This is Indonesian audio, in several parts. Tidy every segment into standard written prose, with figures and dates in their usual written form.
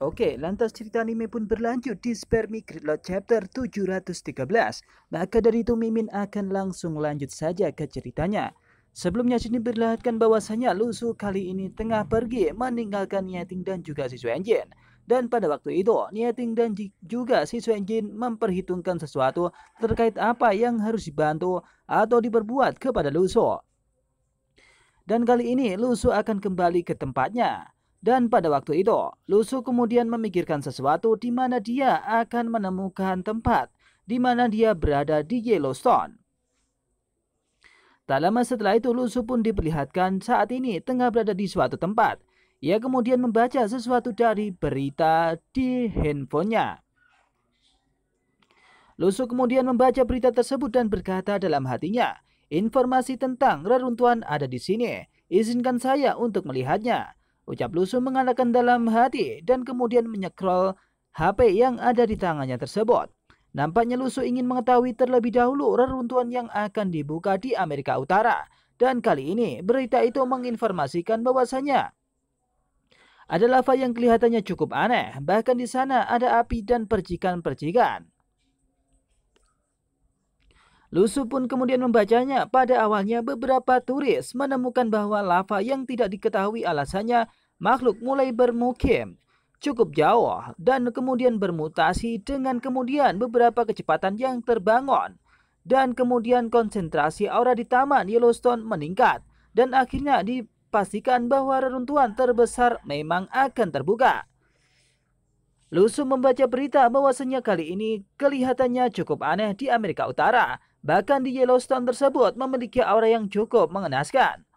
Oke, lantas cerita anime pun berlanjut di Spermi Gridlock chapter 713. Maka dari itu Mimin akan langsung lanjut saja ke ceritanya. Sebelumnya sini diperlihatkan bahwasanya Lusu kali ini tengah pergi meninggalkan Nieting dan juga siswa Enjin. Dan pada waktu itu, Nieting dan juga siswa Enjin memperhitungkan sesuatu terkait apa yang harus dibantu atau diperbuat kepada Lusu. Dan kali ini Lusu akan kembali ke tempatnya. Dan pada waktu itu, Lusu kemudian memikirkan sesuatu di mana dia akan menemukan tempat di mana dia berada di Yellowstone. Tak lama setelah itu, Lusu pun diperlihatkan saat ini tengah berada di suatu tempat. Ia kemudian membaca sesuatu dari berita di handphonenya. Lusu kemudian membaca berita tersebut dan berkata dalam hatinya, "Informasi tentang reruntuhan ada di sini. Izinkan saya untuk melihatnya," ucap Lusu mengatakan dalam hati dan kemudian menyekrol HP yang ada di tangannya tersebut. Nampaknya Lusu ingin mengetahui terlebih dahulu reruntuhan yang akan dibuka di Amerika Utara. Dan kali ini berita itu menginformasikan bahwasanya ada lava yang kelihatannya cukup aneh. Bahkan di sana ada api dan percikan-percikan. Lusu pun kemudian membacanya. Pada awalnya beberapa turis menemukan bahwa lava yang tidak diketahui alasannya makhluk mulai bermukim cukup jauh dan kemudian bermutasi dengan kemudian beberapa kecepatan yang terbangun. Dan kemudian konsentrasi aura di Taman Yellowstone meningkat dan akhirnya dipastikan bahwa reruntuhan terbesar memang akan terbuka. Lusu membaca berita bahwasanya kali ini kelihatannya cukup aneh di Amerika Utara. Bahkan di Yellowstone tersebut memiliki aura yang cukup mengenaskan.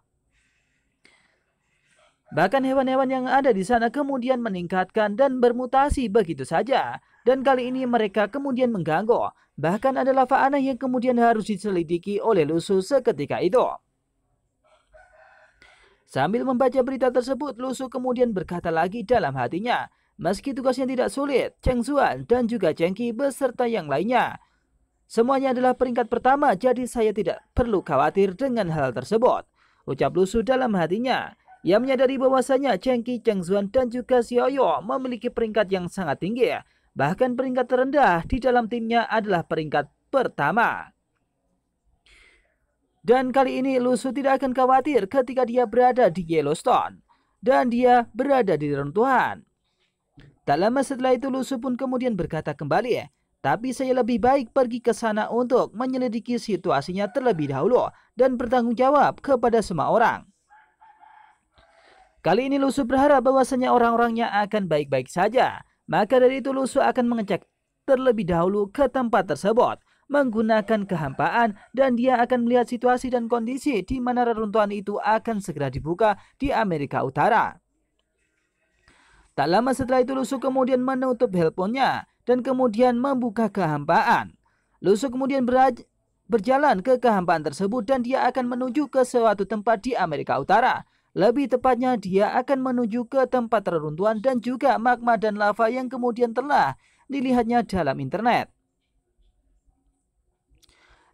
Bahkan hewan-hewan yang ada di sana kemudian meningkatkan dan bermutasi begitu saja. Dan kali ini mereka kemudian mengganggu. Bahkan ada lava aneh yang kemudian harus diselidiki oleh Lusu seketika itu. Sambil membaca berita tersebut, Lusu kemudian berkata lagi dalam hatinya, "Meski tugasnya tidak sulit, Cheng Xuan dan juga Cheng Qi beserta yang lainnya semuanya adalah peringkat pertama, jadi saya tidak perlu khawatir dengan hal tersebut," ucap Lusu dalam hatinya. Ia menyadari bahwasanya Cheng Qi, Cheng Xuan dan juga Xiaoyo memiliki peringkat yang sangat tinggi. Bahkan peringkat terendah di dalam timnya adalah peringkat pertama. Dan kali ini Lusu tidak akan khawatir ketika dia berada di Yellowstone. Dan dia berada di reruntuhan. Tak lama setelah itu Lusu pun kemudian berkata kembali, "Tapi saya lebih baik pergi ke sana untuk menyelidiki situasinya terlebih dahulu dan bertanggung jawab kepada semua orang." Kali ini Lusu berharap bahwasanya orang-orangnya akan baik-baik saja. Maka dari itu Lusu akan mengecek terlebih dahulu ke tempat tersebut menggunakan kehampaan dan dia akan melihat situasi dan kondisi di mana reruntuhan itu akan segera dibuka di Amerika Utara. Tak lama setelah itu Lusu kemudian menutup handphonenya dan kemudian membuka kehampaan. Lusu kemudian berjalan ke kehampaan tersebut dan dia akan menuju ke suatu tempat di Amerika Utara. Lebih tepatnya dia akan menuju ke tempat reruntuhan dan juga magma dan lava yang kemudian telah dilihatnya dalam internet.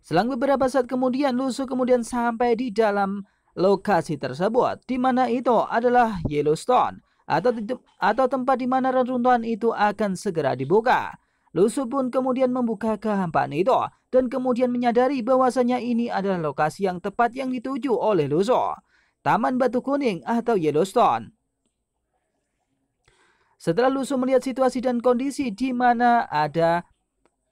Selang beberapa saat kemudian Lusu kemudian sampai di dalam lokasi tersebut, di mana itu adalah Yellowstone atau tempat di mana reruntuhan itu akan segera dibuka. Lusu pun kemudian membuka kehampaan itu dan kemudian menyadari bahwasanya ini adalah lokasi yang tepat yang dituju oleh Lusu, Taman Batu Kuning atau Yellowstone. Setelah Lusu melihat situasi dan kondisi di mana ada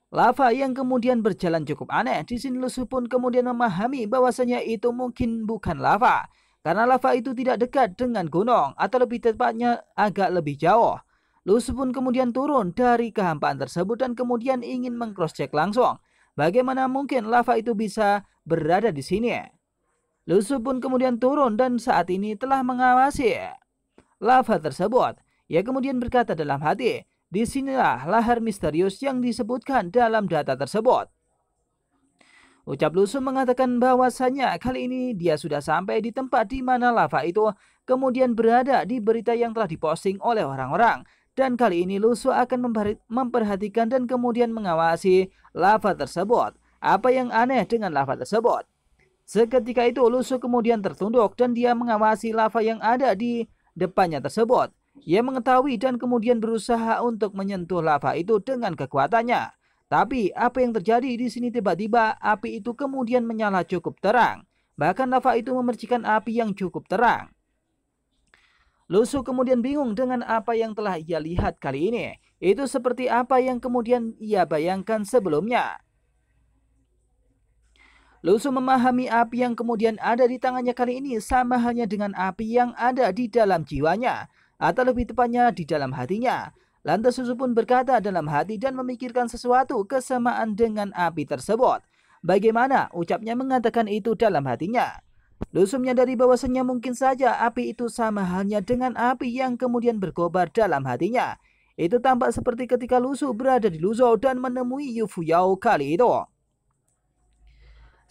lava yang kemudian berjalan cukup aneh, di sini Lusu pun kemudian memahami bahwasanya itu mungkin bukan lava. Karena lava itu tidak dekat dengan gunung atau lebih tepatnya agak lebih jauh. Lusu pun kemudian turun dari kehampaan tersebut dan kemudian ingin meng-cross-check langsung. Bagaimana mungkin lava itu bisa berada di sini? Lusu pun kemudian turun dan saat ini telah mengawasi lava tersebut. Ia kemudian berkata dalam hati, "Disinilah lahar misterius yang disebutkan dalam data tersebut." Ucap Lusu mengatakan bahwasanya kali ini dia sudah sampai di tempat di mana lava itu kemudian berada di berita yang telah diposting oleh orang-orang. Dan kali ini Lusu akan memperhatikan dan kemudian mengawasi lava tersebut. Apa yang aneh dengan lava tersebut? Seketika itu Lusu kemudian tertunduk dan dia mengawasi lava yang ada di depannya tersebut. Ia mengetahui dan kemudian berusaha untuk menyentuh lava itu dengan kekuatannya. Tapi apa yang terjadi di sini, tiba-tiba api itu kemudian menyala cukup terang. Bahkan lava itu memercikan api yang cukup terang. Lusu kemudian bingung dengan apa yang telah ia lihat kali ini. Itu seperti apa yang kemudian ia bayangkan sebelumnya. Lusu memahami api yang kemudian ada di tangannya kali ini sama halnya dengan api yang ada di dalam jiwanya, atau lebih tepatnya di dalam hatinya. Lantas Lusu pun berkata dalam hati dan memikirkan sesuatu kesamaan dengan api tersebut. Bagaimana ucapnya mengatakan itu dalam hatinya? Lusu menyadari bahwasanya mungkin saja api itu sama halnya dengan api yang kemudian berkobar dalam hatinya. Itu tampak seperti ketika Lusu berada di Luzhou dan menemui Yu Fuyao kali itu.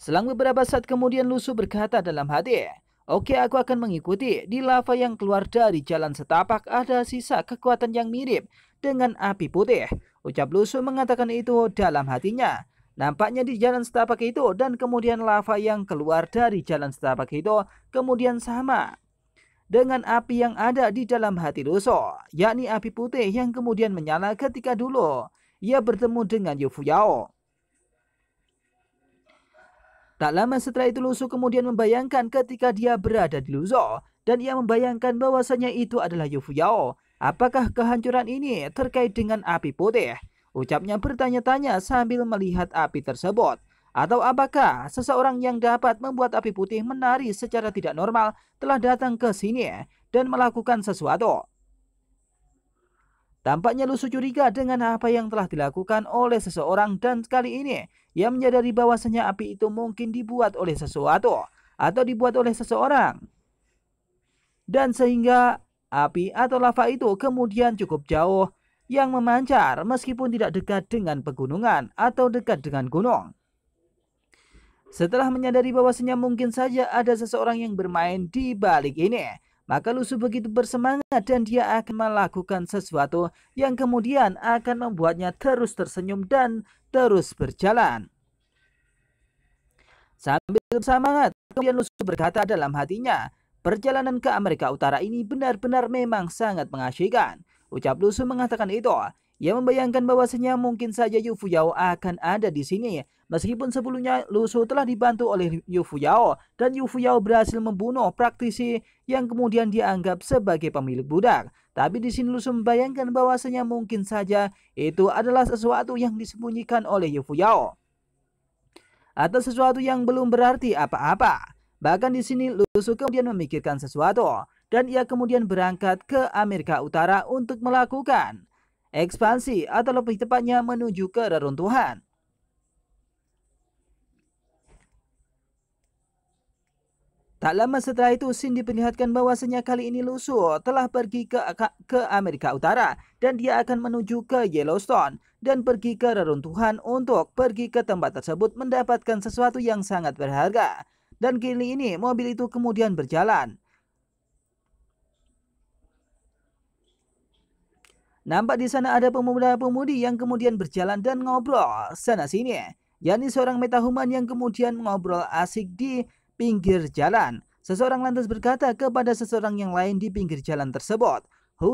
Selang beberapa saat kemudian Lusu berkata dalam hati, "Oke, aku akan mengikuti. Di lava yang keluar dari jalan setapak ada sisa kekuatan yang mirip dengan api putih." Ucap Lusu mengatakan itu dalam hatinya. Nampaknya di jalan setapak itu dan kemudian lava yang keluar dari jalan setapak itu kemudian sama dengan api yang ada di dalam hati Lusu, yakni api putih yang kemudian menyala ketika dulu ia bertemu dengan Yu Fuyao. Tak lama setelah itu Lusu kemudian membayangkan ketika dia berada di Luzhou dan ia membayangkan bahwasanya itu adalah Yu Fuyao. Apakah kehancuran ini terkait dengan api putih? Ucapnya bertanya-tanya sambil melihat api tersebut. Atau apakah seseorang yang dapat membuat api putih menari secara tidak normal telah datang ke sini dan melakukan sesuatu? Tampaknya Lusu curiga dengan apa yang telah dilakukan oleh seseorang dan kali ini ia menyadari bahwasanya api itu mungkin dibuat oleh sesuatu atau dibuat oleh seseorang. Dan sehingga api atau lava itu kemudian cukup jauh yang memancar meskipun tidak dekat dengan pegunungan atau dekat dengan gunung. Setelah menyadari bahwasanya mungkin saja ada seseorang yang bermain di balik ini, maka Lusu begitu bersemangat dan dia akan melakukan sesuatu yang kemudian akan membuatnya terus tersenyum dan terus berjalan. Sambil bersemangat, kemudian Lusu berkata dalam hatinya, "Perjalanan ke Amerika Utara ini benar-benar memang sangat mengasyikkan." Ucap Lusu mengatakan itu. Ia membayangkan bahwasanya mungkin saja Yu Fuyao akan ada di sini. Meskipun sebelumnya Lusu telah dibantu oleh Yu Fuyao dan Yu Fuyao berhasil membunuh praktisi yang kemudian dianggap sebagai pemilik budak. Tapi di sini Lusu membayangkan bahwasanya mungkin saja itu adalah sesuatu yang disembunyikan oleh Yu Fuyao atau sesuatu yang belum berarti apa-apa. Bahkan di sini Lusu kemudian memikirkan sesuatu dan ia kemudian berangkat ke Amerika Utara untuk melakukan ekspansi atau lebih tepatnya menuju ke reruntuhan. Tak lama setelah itu Shin diperlihatkan bahwasanya kali ini Lusu telah pergi ke Amerika Utara dan dia akan menuju ke Yellowstone dan pergi ke reruntuhan untuk pergi ke tempat tersebut mendapatkan sesuatu yang sangat berharga. Dan kali ini mobil itu kemudian berjalan. Nampak di sana ada pemuda-pemudi yang kemudian berjalan dan ngobrol sana sini, yakni seorang metahuman yang kemudian ngobrol asik di pinggir jalan. Seseorang lantas berkata kepada seseorang yang lain di pinggir jalan tersebut,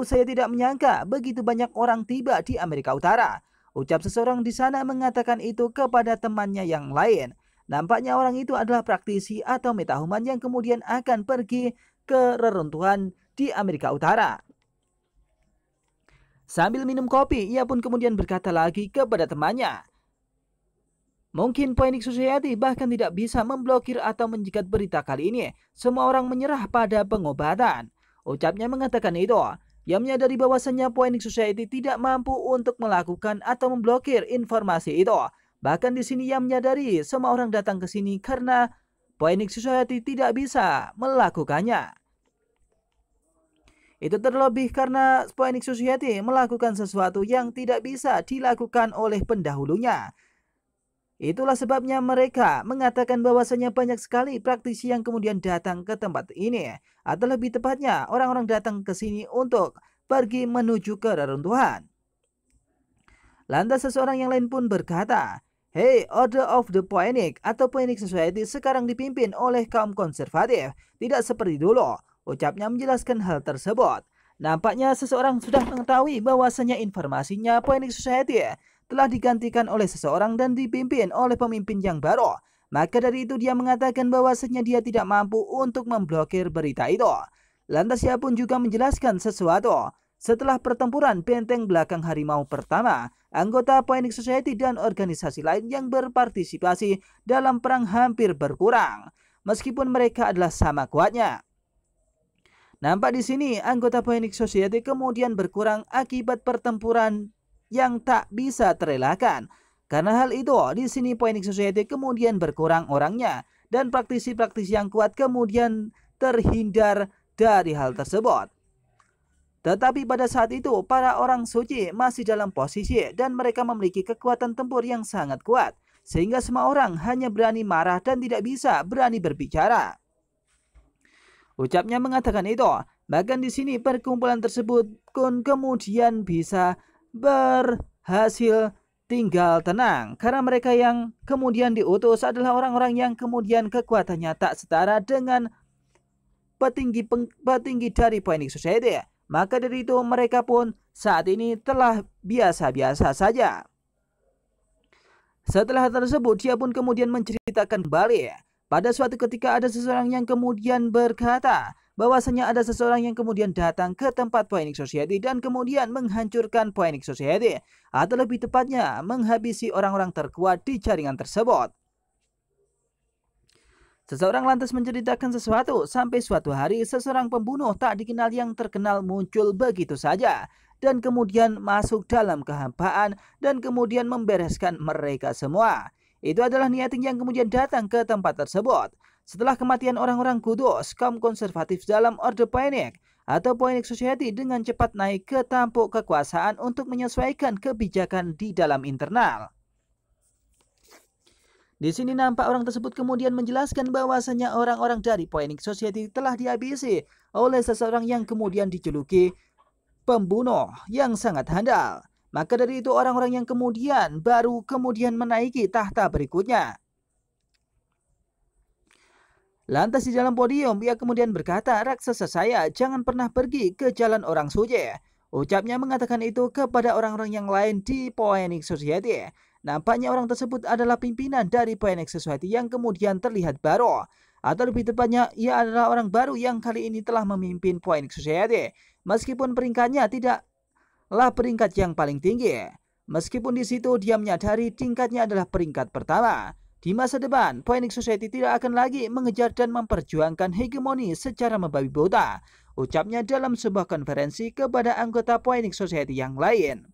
saya tidak menyangka begitu banyak orang tiba di Amerika Utara." Ucap seseorang di sana mengatakan itu kepada temannya yang lain. Nampaknya orang itu adalah praktisi atau metahuman yang kemudian akan pergi ke reruntuhan di Amerika Utara. Sambil minum kopi, ia pun kemudian berkata lagi kepada temannya, "Mungkin Phoenix Society bahkan tidak bisa memblokir atau menjikat berita kali ini. Semua orang menyerah pada pengobatan." Ucapnya mengatakan itu. Ia menyadari bahwasannya Phoenix Society tidak mampu untuk melakukan atau memblokir informasi itu. Bahkan di sini ia menyadari semua orang datang ke sini karena Phoenix Society tidak bisa melakukannya. Itu terlebih karena Phoenix Society melakukan sesuatu yang tidak bisa dilakukan oleh pendahulunya. Itulah sebabnya mereka mengatakan bahwasanya banyak sekali praktisi yang kemudian datang ke tempat ini. Atau lebih tepatnya orang-orang datang ke sini untuk pergi menuju ke reruntuhan. Lantas seseorang yang lain pun berkata, "Hey, Order of the Phoenix atau Phoenix Society sekarang dipimpin oleh kaum konservatif. Tidak seperti dulu." Ucapnya menjelaskan hal tersebut. Nampaknya seseorang sudah mengetahui bahwasanya informasinya Phoenix Society telah digantikan oleh seseorang dan dipimpin oleh pemimpin yang baru. Maka dari itu dia mengatakan bahwasanya dia tidak mampu untuk memblokir berita itu. Lantas ia pun juga menjelaskan sesuatu. Setelah pertempuran benteng belakang harimau pertama, anggota Phoenix Society dan organisasi lain yang berpartisipasi dalam perang hampir berkurang, meskipun mereka adalah sama kuatnya. Nampak di sini anggota Phoenix Society kemudian berkurang akibat pertempuran yang tak bisa terelakkan. Karena hal itu, di sini Phoenix Society kemudian berkurang orangnya dan praktisi-praktisi yang kuat kemudian terhindar dari hal tersebut. Tetapi pada saat itu, para orang suci masih dalam posisi dan mereka memiliki kekuatan tempur yang sangat kuat, sehingga semua orang hanya berani marah dan tidak bisa berani berbicara. Ucapnya mengatakan itu, bahkan di sini perkumpulan tersebut pun kemudian bisa berhasil tinggal tenang, karena mereka yang kemudian diutus adalah orang-orang yang kemudian kekuatannya tak setara dengan petinggi dari Phoenix Society. Maka dari itu mereka pun saat ini telah biasa-biasa saja. Setelah tersebut dia pun kemudian menceritakan kembali. Pada suatu ketika ada seseorang yang kemudian berkata bahwasanya ada seseorang yang kemudian datang ke tempat Phoenix Society dan kemudian menghancurkan Phoenix Society, atau lebih tepatnya menghabisi orang-orang terkuat di jaringan tersebut. Seseorang lantas menceritakan sesuatu sampai suatu hari seseorang pembunuh tak dikenal yang terkenal muncul begitu saja dan kemudian masuk dalam kehampaan dan kemudian membereskan mereka semua. Itu adalah niating yang kemudian datang ke tempat tersebut. Setelah kematian orang-orang kudus, kaum konservatif dalam Orde Phoenix atau Phoenix Society dengan cepat naik ke tampuk kekuasaan untuk menyesuaikan kebijakan di dalam internal. Di sini nampak orang tersebut kemudian menjelaskan bahwasanya orang-orang dari Phoenix Society telah dihabisi oleh seseorang yang kemudian dijuluki pembunuh yang sangat handal. Maka dari itu orang-orang yang kemudian baru kemudian menaiki tahta berikutnya. Lantas di dalam podium ia kemudian berkata, "Raksasa saya, jangan pernah pergi ke jalan orang suci." Ucapnya mengatakan itu kepada orang-orang yang lain di Phoenix Society. Nampaknya orang tersebut adalah pimpinan dari Phoenix Society yang kemudian terlihat baru. Atau lebih tepatnya, ia adalah orang baru yang kali ini telah memimpin Phoenix Society. Meskipun peringkatnya tidaklah peringkat yang paling tinggi. Meskipun di situ dia menyadari tingkatnya adalah peringkat pertama. Di masa depan, Phoenix Society tidak akan lagi mengejar dan memperjuangkan hegemoni secara membabi buta. Ucapnya dalam sebuah konferensi kepada anggota Phoenix Society yang lain.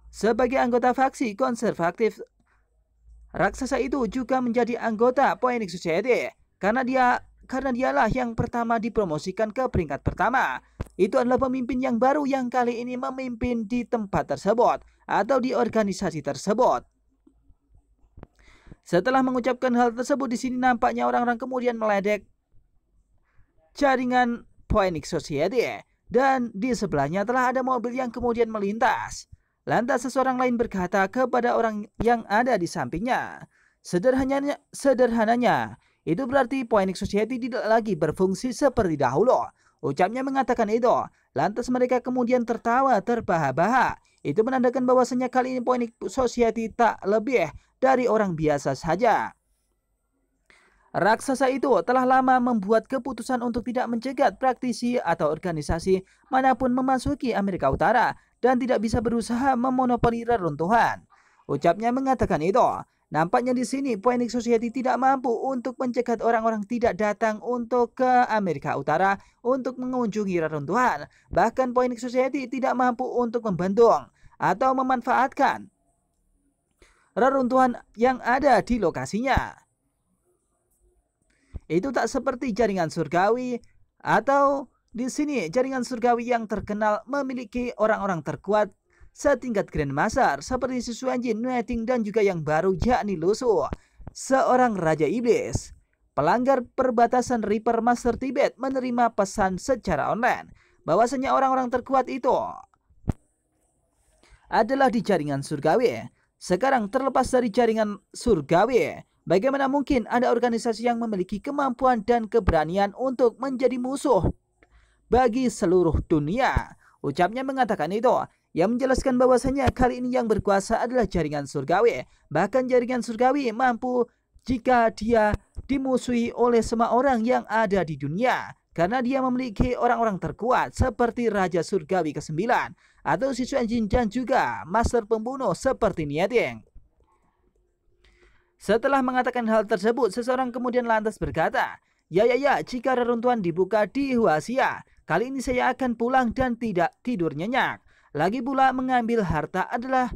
Sebagai anggota faksi konservatif, raksasa itu juga menjadi anggota Phoenix Society karena dialah yang pertama dipromosikan ke peringkat pertama. Itu adalah pemimpin yang baru yang kali ini memimpin di tempat tersebut atau di organisasi tersebut. Setelah mengucapkan hal tersebut, di sini nampaknya orang-orang kemudian meledek jaringan Phoenix Society dan di sebelahnya telah ada mobil yang kemudian melintas. Lantas seseorang lain berkata kepada orang yang ada di sampingnya, sederhananya, itu berarti Phoenix Society tidak lagi berfungsi seperti dahulu. Ucapnya mengatakan itu. Lantas mereka kemudian tertawa terbahak-bahak. Itu menandakan bahwasanya kali ini Phoenix Society tak lebih dari orang biasa saja. Raksasa itu telah lama membuat keputusan untuk tidak mencegat praktisi atau organisasi manapun memasuki Amerika Utara dan tidak bisa berusaha memonopoli reruntuhan. Ucapnya mengatakan itu. Nampaknya di sini Phoenix Society tidak mampu untuk mencegat orang-orang tidak datang untuk ke Amerika Utara untuk mengunjungi reruntuhan. Bahkan Phoenix Society tidak mampu untuk membendung atau memanfaatkan reruntuhan yang ada di lokasinya. Itu tak seperti jaringan surgawi atau di sini jaringan surgawi yang terkenal memiliki orang-orang terkuat setingkat Grandmaster seperti Sisuanjin, Nueting dan juga yang baru yakni Lusu, seorang raja iblis. Pelanggar perbatasan Reaper Master Tibet menerima pesan secara online bahwasanya orang-orang terkuat itu adalah di jaringan surgawi. Sekarang terlepas dari jaringan surgawi, bagaimana mungkin ada organisasi yang memiliki kemampuan dan keberanian untuk menjadi musuh bagi seluruh dunia. Ucapnya mengatakan itu. Ia menjelaskan bahwasanya kali ini yang berkuasa adalah jaringan surgawi. Bahkan jaringan surgawi mampu jika dia dimusuhi oleh semua orang yang ada di dunia. Karena dia memiliki orang-orang terkuat seperti Raja Surgawi ke-9 atau Sichuan Jin dan juga Master Pembunuh seperti Niating. Setelah mengatakan hal tersebut, seseorang kemudian lantas berkata, Ya, jika reruntuhan dibuka di Huaxia, kali ini saya akan pulang dan tidak tidur nyenyak. Lagi pula mengambil harta adalah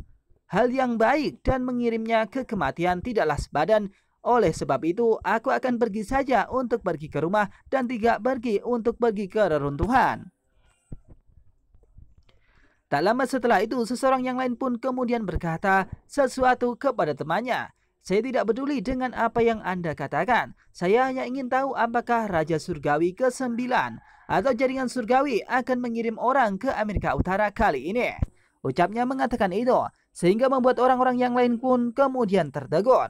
hal yang baik dan mengirimnya ke kematian tidaklah sepadan. Oleh sebab itu, aku akan pergi saja untuk pergi ke rumah dan tidak pergi untuk pergi ke reruntuhan. Tak lama setelah itu, seseorang yang lain pun kemudian berkata sesuatu kepada temannya. Saya tidak peduli dengan apa yang Anda katakan. Saya hanya ingin tahu apakah Raja Surgawi ke-9 atau jaringan surgawi akan mengirim orang ke Amerika Utara kali ini. Ucapnya mengatakan itu, sehingga membuat orang-orang yang lain pun kemudian tertegun.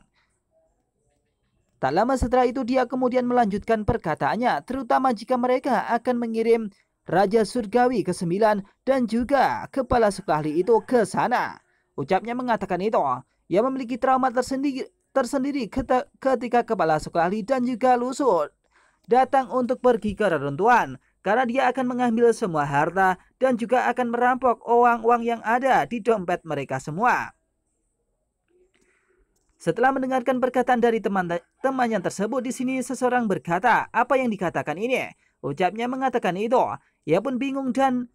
Tak lama setelah itu dia kemudian melanjutkan perkataannya, terutama jika mereka akan mengirim Raja Surgawi ke-9 dan juga kepala sekolah itu ke sana. Ucapnya mengatakan itu, ia memiliki trauma tersendiri ketika kepala sekolah dan juga Lusu datang untuk pergi ke reruntuhan. Karena dia akan mengambil semua harta dan juga akan merampok uang-uang yang ada di dompet mereka semua. Setelah mendengarkan perkataan dari temannya tersebut, di sini seseorang berkata, apa yang dikatakan ini? Ucapnya mengatakan itu. Ia pun bingung dan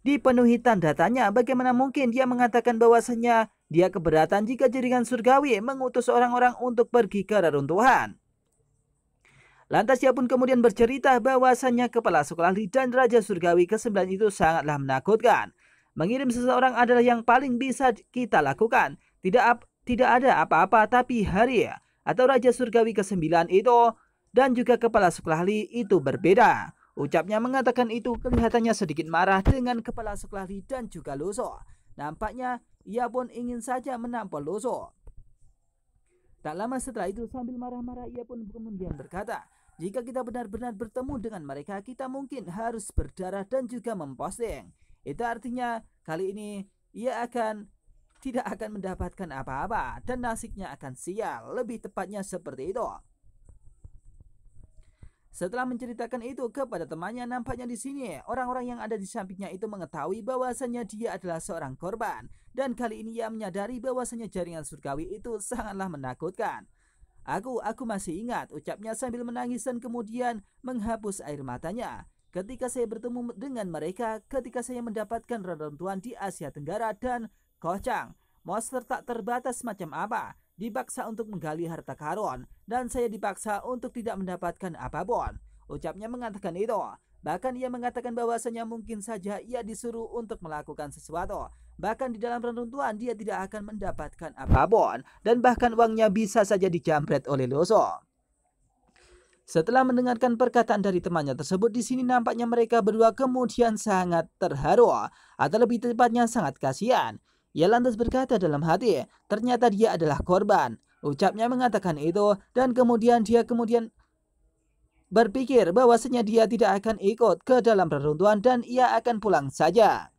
dipenuhi tanda tanya. Bagaimana mungkin dia mengatakan bahwasanya dia keberatan jika jaringan surgawi mengutus orang-orang untuk pergi ke reruntuhan. Lantas ia pun kemudian bercerita bahwasanya kepala sekolah dan Raja Surgawi ke-9 itu sangatlah menakutkan. Mengirim seseorang adalah yang paling bisa kita lakukan. Tidak ada apa-apa, tapi hari atau Raja Surgawi ke-9 itu dan juga kepala sekolah itu berbeda. Ucapnya mengatakan itu kelihatannya sedikit marah dengan kepala sekolah dan juga Lusu. Nampaknya ia pun ingin saja menampol Lusu. Tak lama setelah itu sambil marah-marah ia pun kemudian berkata, jika kita benar-benar bertemu dengan mereka, kita mungkin harus berdarah dan juga memposting. Itu artinya kali ini ia tidak akan mendapatkan apa-apa dan nasibnya akan sial. Lebih tepatnya seperti itu. Setelah menceritakan itu kepada temannya, nampaknya di sini orang-orang yang ada di sampingnya itu mengetahui bahwasanya dia adalah seorang korban. Dan kali ini ia menyadari bahwasanya jaringan surgawi itu sangatlah menakutkan. Aku masih ingat, ucapnya sambil menangis dan kemudian menghapus air matanya. Ketika saya bertemu dengan mereka, ketika saya mendapatkan reruntuhan di Asia Tenggara dan kocang, monster tak terbatas macam apa, dipaksa untuk menggali harta karun, dan saya dipaksa untuk tidak mendapatkan apapun. Ucapnya mengatakan itu. Bahkan ia mengatakan bahwasanya mungkin saja ia disuruh untuk melakukan sesuatu. Bahkan di dalam reruntuhan dia tidak akan mendapatkan apapun. Dan bahkan uangnya bisa saja dijamret oleh Lusu. Setelah mendengarkan perkataan dari temannya tersebut, di sini nampaknya mereka berdua kemudian sangat terharu. Atau lebih tepatnya sangat kasihan. Ia lantas berkata dalam hati, ternyata dia adalah korban. Ucapnya mengatakan itu dan kemudian dia berpikir bahwasanya dia tidak akan ikut ke dalam reruntuhan dan ia akan pulang saja.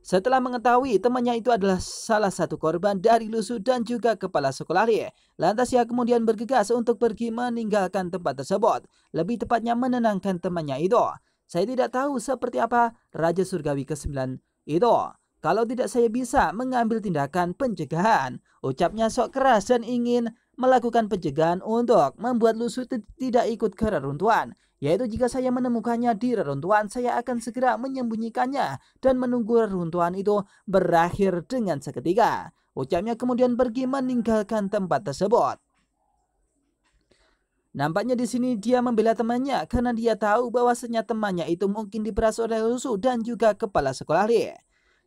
Setelah mengetahui temannya itu adalah salah satu korban dari Lusu dan juga kepala sekolah, lantas ia kemudian bergegas untuk pergi meninggalkan tempat tersebut. Lebih tepatnya menenangkan temannya itu. Saya tidak tahu seperti apa Raja Surgawi ke-9 itu. Kalau tidak saya bisa mengambil tindakan pencegahan. Ucapnya sok keras dan ingin melakukan pencegahan untuk membuat Lusu tidak ikut ke reruntuhan. Yaitu jika saya menemukannya di reruntuhan, saya akan segera menyembunyikannya dan menunggu reruntuhan itu berakhir dengan seketika. Ucapnya kemudian pergi meninggalkan tempat tersebut. Nampaknya di sini dia membela temannya karena dia tahu bahwasanya temannya itu mungkin diperas oleh Lusu dan juga kepala sekolah.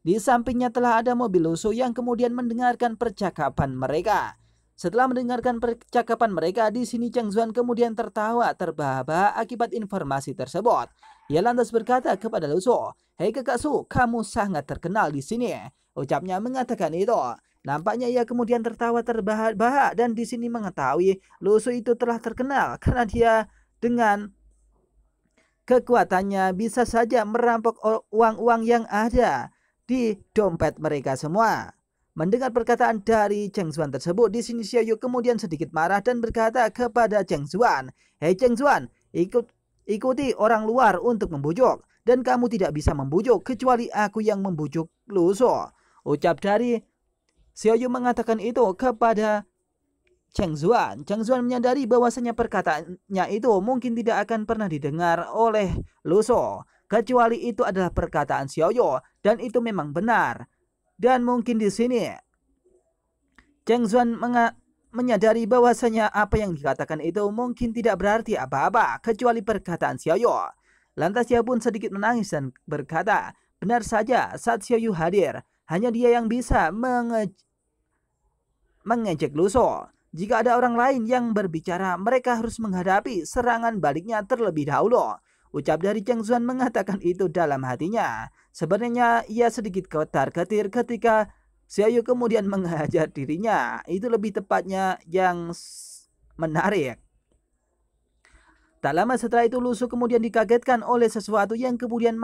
Di sampingnya telah ada mobil Lusu yang kemudian mendengarkan percakapan mereka. Setelah mendengarkan percakapan mereka, di sini Cheng Zuan kemudian tertawa terbahak-bahak akibat informasi tersebut. Ia lantas berkata kepada Lusu, "Hei kakak Su, kamu sangat terkenal di sini." Ucapnya mengatakan itu. Nampaknya ia kemudian tertawa terbahak-bahak dan di sini mengetahui Lusu itu telah terkenal karena dia dengan kekuatannya bisa saja merampok uang-uang yang ada di dompet mereka semua. Mendengar perkataan dari Cheng Zuan tersebut, di sini Xiaoyu kemudian sedikit marah dan berkata kepada Cheng Zuan, "Hei Cheng Zuan, ikuti orang luar untuk membujuk, dan kamu tidak bisa membujuk kecuali aku yang membujuk Lu Shou." Ucap dari Xiaoyu mengatakan itu kepada Cheng Zuan. Cheng Zuan menyadari bahwasanya perkataannya itu mungkin tidak akan pernah didengar oleh Lu Shou, kecuali itu adalah perkataan Xiaoyu dan itu memang benar. Dan mungkin di sini Cheng Zuan menyadari bahwasanya apa yang dikatakan itu mungkin tidak berarti apa-apa kecuali perkataan Xiaoyu. Lantas dia pun sedikit menangis dan berkata, "Benar saja, saat Xiaoyu hadir, hanya dia yang bisa mengejek Lu Shou. Jika ada orang lain yang berbicara, mereka harus menghadapi serangan baliknya terlebih dahulu." Ucap dari Cheng Zuan mengatakan itu dalam hatinya. Sebenarnya ia sedikit ketar-ketir ketika Xiaoyu kemudian menghajar dirinya. Itu lebih tepatnya yang menarik. Tak lama setelah itu Lu Shou kemudian dikagetkan oleh sesuatu yang kemudian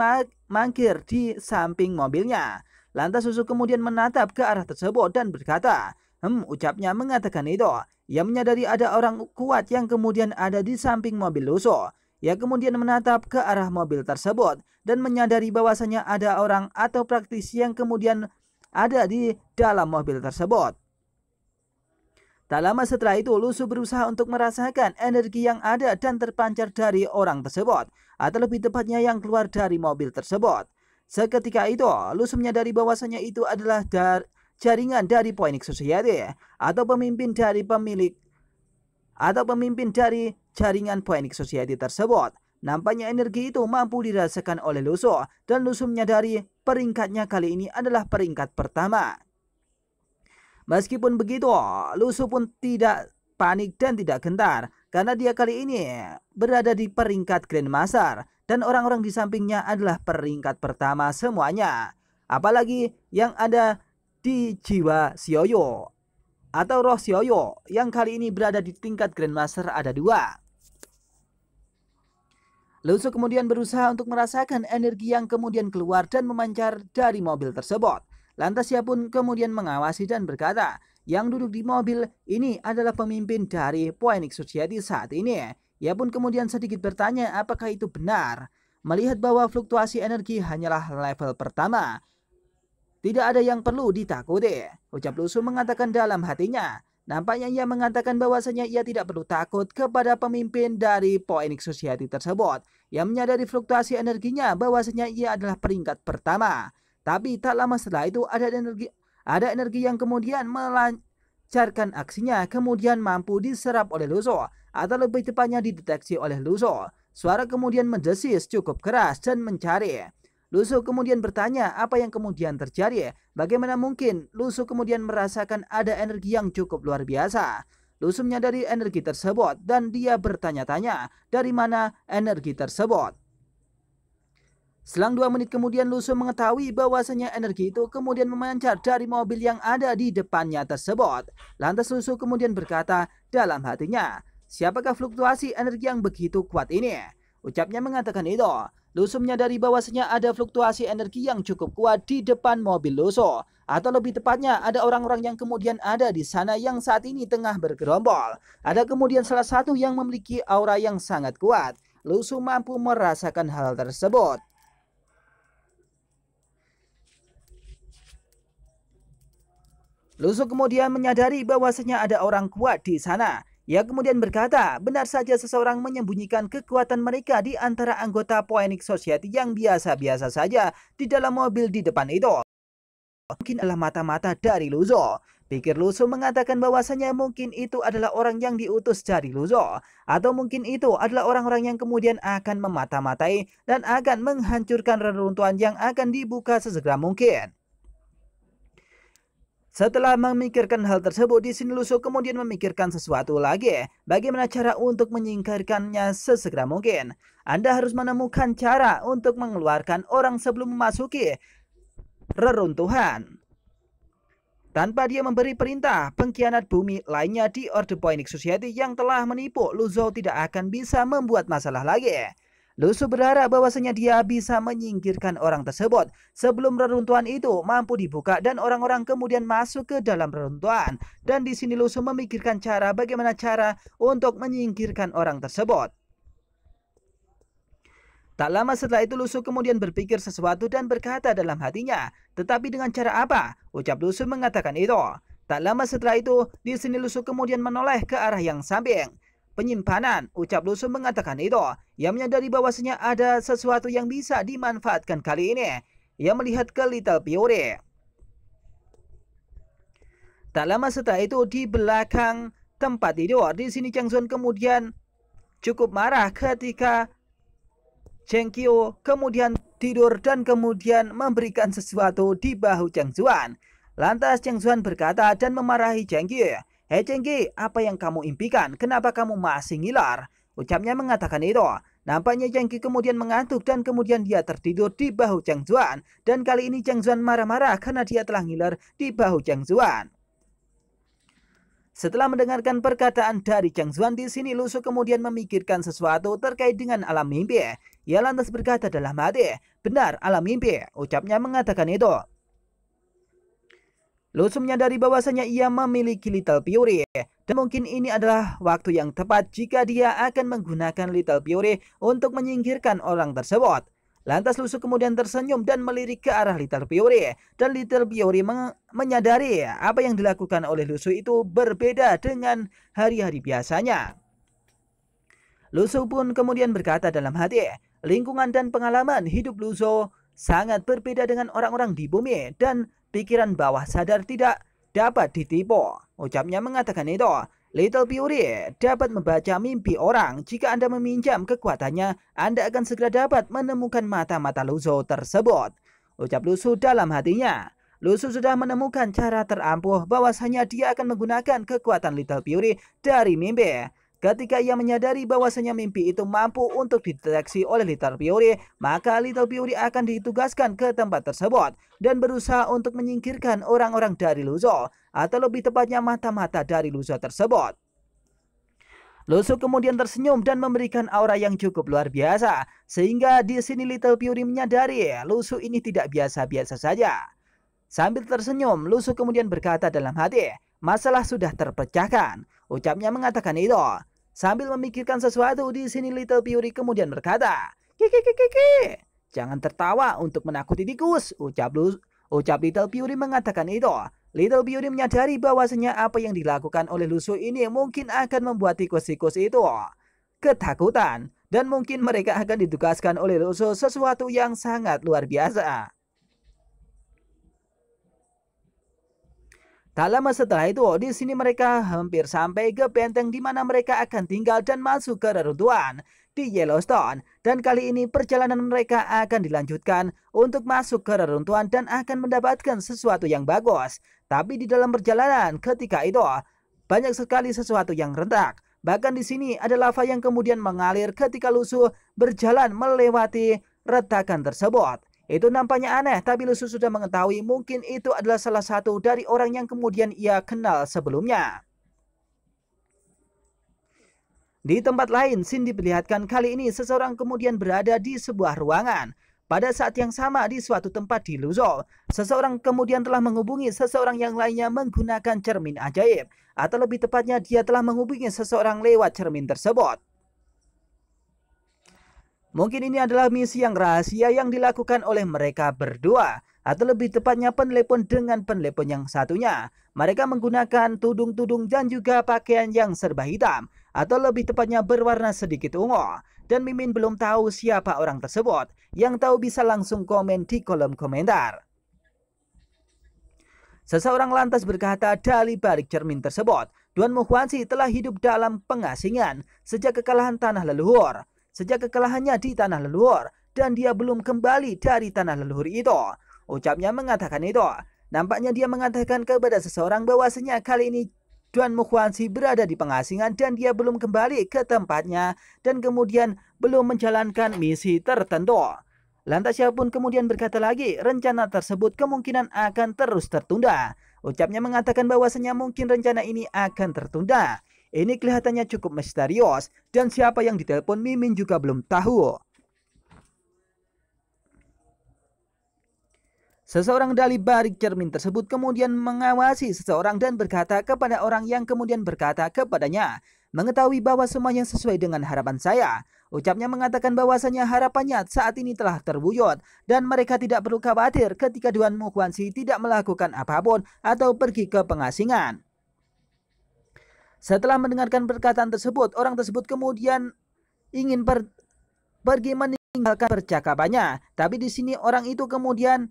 mangkir di samping mobilnya. Lantas Lu Shou kemudian menatap ke arah tersebut dan berkata, ucapnya mengatakan itu. Ia menyadari ada orang kuat yang kemudian ada di samping mobil Lu Shou. Ia kemudian menatap ke arah mobil tersebut dan menyadari bahwasanya ada orang atau praktisi yang kemudian ada di dalam mobil tersebut. Tak lama setelah itu, Lu Shou berusaha untuk merasakan energi yang ada dan terpancar dari orang tersebut, atau lebih tepatnya yang keluar dari mobil tersebut. Seketika itu, Lu Shou menyadari bahwasanya itu adalah jaringan dari Phoenix Society atau pemimpin dari jaringan Phoenix Society tersebut. Nampaknya energi itu mampu dirasakan oleh Lu Shou dan Lu Shou menyadari peringkatnya kali ini adalah peringkat pertama. Meskipun begitu, Lu Shou pun tidak panik dan tidak gentar karena dia kali ini berada di peringkat Grandmaster dan orang-orang di sampingnya adalah peringkat pertama semuanya. Apalagi yang ada di jiwa Xiaoyu atau roh Xiaoyu yang kali ini berada di tingkat Grandmaster ada 2. Lu Shou kemudian berusaha untuk merasakan energi yang kemudian keluar dan memancar dari mobil tersebut. Lantas ia pun kemudian mengawasi dan berkata, yang duduk di mobil ini adalah pemimpin dari Phoenix Society saat ini. Ia pun kemudian sedikit bertanya apakah itu benar. Melihat bahwa fluktuasi energi hanyalah level pertama, tidak ada yang perlu ditakuti, ucap Lu Shou mengatakan dalam hatinya. Nampaknya ia mengatakan bahwasanya ia tidak perlu takut kepada pemimpin dari Phoenix Society tersebut. Ia menyadari fluktuasi energinya bahwasanya ia adalah peringkat pertama. Tapi tak lama setelah itu ada energi yang kemudian melancarkan aksinya kemudian mampu diserap oleh Lu Shou atau lebih tepatnya dideteksi oleh Lu Shou. Suara kemudian mendesis cukup keras dan mencari. Lu Shou kemudian bertanya apa yang kemudian terjadi. Bagaimana mungkin Lu Shou kemudian merasakan ada energi yang cukup luar biasa. Lu Shou menyadari energi tersebut dan dia bertanya-tanya dari mana energi tersebut. Selang 2 menit kemudian Lu Shou mengetahui bahwasanya energi itu kemudian memancar dari mobil yang ada di depannya tersebut. Lantas Lu Shou kemudian berkata dalam hatinya, siapakah fluktuasi energi yang begitu kuat ini? Ucapnya mengatakan itu. Lu Shou menyadari bahwasanya ada fluktuasi energi yang cukup kuat di depan mobil Lu Shou. Atau lebih tepatnya ada orang-orang yang kemudian ada di sana yang saat ini tengah bergerombol. Ada kemudian salah satu yang memiliki aura yang sangat kuat. Lu Shou mampu merasakan hal tersebut. Lu Shou kemudian menyadari bahwasanya ada orang kuat di sana. Ia kemudian berkata, benar saja seseorang menyembunyikan kekuatan mereka di antara anggota Phoenix Society yang biasa-biasa saja di dalam mobil di depan itu. Mungkin adalah mata-mata dari Lu Shou. Pikir Lu Shou mengatakan bahwasanya mungkin itu adalah orang yang diutus dari Lu Shou. Atau mungkin itu adalah orang-orang yang kemudian akan memata-matai dan akan menghancurkan reruntuhan yang akan dibuka sesegera mungkin. Setelah memikirkan hal tersebut, di sini Lu Shou kemudian memikirkan sesuatu lagi. Bagaimana cara untuk menyingkirkannya sesegera mungkin? Anda harus menemukan cara untuk mengeluarkan orang sebelum memasuki reruntuhan. Tanpa dia memberi perintah, pengkhianat bumi lainnya di Orde Phoenix Society yang telah menipu Lu Shou tidak akan bisa membuat masalah lagi. Lusu berharap bahwasanya dia bisa menyingkirkan orang tersebut sebelum reruntuhan itu mampu dibuka dan orang-orang kemudian masuk ke dalam reruntuhan. Dan di sini Lusu memikirkan bagaimana cara untuk menyingkirkan orang tersebut. Tak lama setelah itu Lusu kemudian berpikir sesuatu dan berkata dalam hatinya, "Tetapi dengan cara apa?" Ucap Lusu mengatakan itu. Tak lama setelah itu, di sini Lusu kemudian menoleh ke arah yang samping. "Penyimpanan," ucap Lusu mengatakan itu. Ia menyadari bahwasanya ada sesuatu yang bisa dimanfaatkan kali ini. Ia melihat ke Little Fury. Tak lama setelah itu di belakang tempat tidur, di sini Chang Zuan kemudian cukup marah ketika Cheng Qiu kemudian tidur dan kemudian memberikan sesuatu di bahu Chang Zuan. Lantas Chang Zuan berkata dan memarahi Cheng Qiu. "Hei Cheng Qiu, apa yang kamu impikan? Kenapa kamu masih ngiler?" Ucapnya mengatakan itu. Nampaknya Cheng Qiu kemudian mengantuk dan kemudian dia tertidur di bahu Chang Zuan. Dan kali ini Chang Zuan marah-marah karena dia telah ngiler di bahu Chang Zuan. Setelah mendengarkan perkataan dari Chang Zuan, di sini Lusu kemudian memikirkan sesuatu terkait dengan alam mimpi. Ia lantas berkata dalam hati, "Benar, alam mimpi," ucapnya mengatakan itu. Lusu menyadari bahwasanya ia memiliki Little Fury dan mungkin ini adalah waktu yang tepat jika dia akan menggunakan Little Fury untuk menyingkirkan orang tersebut. Lantas Lusu kemudian tersenyum dan melirik ke arah Little Fury. Dan Little Fury menyadari apa yang dilakukan oleh Lusu itu berbeda dengan hari-hari biasanya. Lusu pun kemudian berkata dalam hati, lingkungan dan pengalaman hidup Lusu sangat berbeda dengan orang-orang di bumi dan pikiran bawah sadar tidak dapat ditipu. Ucapnya mengatakan itu. Little Fury dapat membaca mimpi orang. Jika Anda meminjam kekuatannya, Anda akan segera dapat menemukan mata-mata Lusu tersebut. Ucap Lusu dalam hatinya. Lusu sudah menemukan cara terampuh bahwasanya dia akan menggunakan kekuatan Little Fury dari mimpi. Ketika ia menyadari bahwasanya mimpi itu mampu untuk dideteksi oleh Little Fury, maka Little Fury akan ditugaskan ke tempat tersebut dan berusaha untuk menyingkirkan orang-orang dari Lusu, atau lebih tepatnya mata-mata dari Lusu tersebut. Lusu kemudian tersenyum dan memberikan aura yang cukup luar biasa, sehingga di sini Little Fury menyadari Lusu ini tidak biasa-biasa saja. Sambil tersenyum, Lusu kemudian berkata dalam hati, "Masalah sudah terpecahkan," ucapnya mengatakan itu. Sambil memikirkan sesuatu, di sini Little Fury kemudian berkata, "Kiki, jangan tertawa untuk menakuti tikus," ucap Little Fury mengatakan itu. Little Fury menyadari bahwasanya apa yang dilakukan oleh Lusu ini mungkin akan membuat tikus-tikus itu ketakutan dan mungkin mereka akan ditugaskan oleh Lusu sesuatu yang sangat luar biasa. Tak lama setelah itu, di sini mereka hampir sampai ke benteng di mana mereka akan tinggal dan masuk ke reruntuhan di Yellowstone. Dan kali ini perjalanan mereka akan dilanjutkan untuk masuk ke reruntuhan dan akan mendapatkan sesuatu yang bagus. Tapi di dalam perjalanan ketika itu, banyak sekali sesuatu yang rentak. Bahkan di sini ada lava yang kemudian mengalir ketika Lusu berjalan melewati retakan tersebut. Itu nampaknya aneh, tapi Lusu sudah mengetahui mungkin itu adalah salah satu dari orang yang kemudian ia kenal sebelumnya. Di tempat lain, Shin diperlihatkan kali ini seseorang kemudian berada di sebuah ruangan. Pada saat yang sama di suatu tempat di Luzhou, seseorang kemudian telah menghubungi seseorang yang lainnya menggunakan cermin ajaib. Atau lebih tepatnya dia telah menghubungi seseorang lewat cermin tersebut. Mungkin ini adalah misi yang rahasia yang dilakukan oleh mereka berdua. Atau lebih tepatnya penelepon dengan penelepon yang satunya. Mereka menggunakan tudung-tudung dan juga pakaian yang serba hitam. Atau lebih tepatnya berwarna sedikit ungu. Dan Mimin belum tahu siapa orang tersebut. Yang tahu bisa langsung komen di kolom komentar. Seseorang lantas berkata dari balik cermin tersebut, Duan Muhuanzi telah hidup dalam pengasingan sejak kekalahan tanah leluhur. Sejak kekalahannya di tanah leluhur, dan dia belum kembali dari tanah leluhur itu. Ucapnya mengatakan itu. Nampaknya dia mengatakan kepada seseorang bahwasanya kali ini Duan Muhuanzi berada di pengasingan dan dia belum kembali ke tempatnya dan kemudian belum menjalankan misi tertentu. Lantas ia pun kemudian berkata lagi, rencana tersebut kemungkinan akan terus tertunda. Ucapnya mengatakan bahwasanya mungkin rencana ini akan tertunda. Ini kelihatannya cukup misterius dan siapa yang ditelepon Mimin juga belum tahu. Seseorang dari balik cermin tersebut kemudian mengawasi seseorang dan berkata kepada orang yang kemudian berkata kepadanya, mengetahui bahwa semuanya sesuai dengan harapan saya. Ucapnya mengatakan bahwasanya harapannya saat ini telah terwujud dan mereka tidak perlu khawatir ketika Duan Mukhwansi tidak melakukan apapun atau pergi ke pengasingan. Setelah mendengarkan perkataan tersebut, orang tersebut kemudian ingin pergi meninggalkan percakapannya. Tapi di sini orang itu kemudian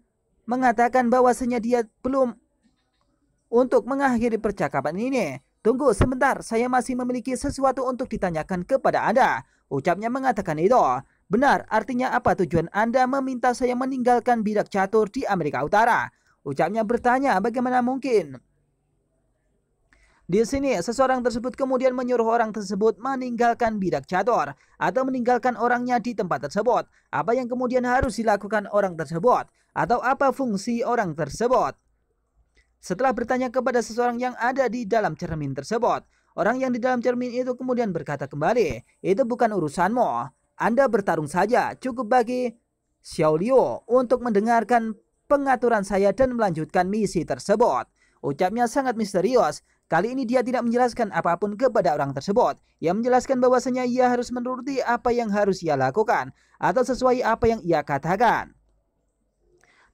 mengatakan bahwasanya dia belum untuk mengakhiri percakapan ini. Tunggu sebentar, saya masih memiliki sesuatu untuk ditanyakan kepada Anda. Ucapnya mengatakan itu. Benar, artinya apa tujuan Anda meminta saya meninggalkan bidak catur di Amerika Utara? Ucapnya bertanya, bagaimana mungkin? Di sini, seseorang tersebut kemudian menyuruh orang tersebut meninggalkan bidak catur atau meninggalkan orangnya di tempat tersebut. Apa yang kemudian harus dilakukan orang tersebut? Atau apa fungsi orang tersebut? Setelah bertanya kepada seseorang yang ada di dalam cermin tersebut, orang yang di dalam cermin itu kemudian berkata kembali, itu bukan urusanmu. Anda bertarung saja, cukup bagi Xiao Liu untuk mendengarkan pengaturan saya dan melanjutkan misi tersebut. Ucapnya sangat misterius. Kali ini dia tidak menjelaskan apapun kepada orang tersebut. Ia menjelaskan bahwasanya ia harus menuruti apa yang harus ia lakukan atau sesuai apa yang ia katakan.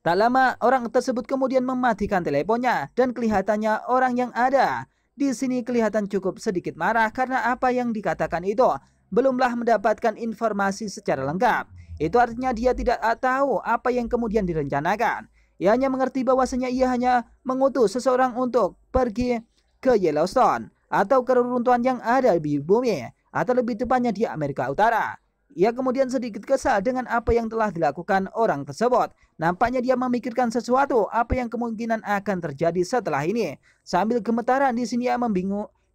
Tak lama orang tersebut kemudian mematikan teleponnya dan kelihatannya orang yang ada di sini kelihatan cukup sedikit marah karena apa yang dikatakan itu belumlah mendapatkan informasi secara lengkap. Itu artinya dia tidak tahu apa yang kemudian direncanakan. Ia hanya mengerti bahwasanya ia hanya mengutus seseorang untuk pergi ke Yellowstone atau ke reruntuhan yang ada di bumi atau lebih tepatnya di Amerika Utara. Ia kemudian sedikit kesal dengan apa yang telah dilakukan orang tersebut. Nampaknya dia memikirkan sesuatu apa yang kemungkinan akan terjadi setelah ini. Sambil gemetaran di sini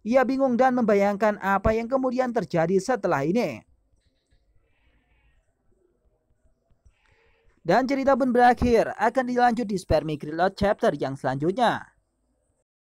ia bingung dan membayangkan apa yang kemudian terjadi setelah ini. Dan cerita pun berakhir, akan dilanjut di Spermie Grilot chapter yang selanjutnya.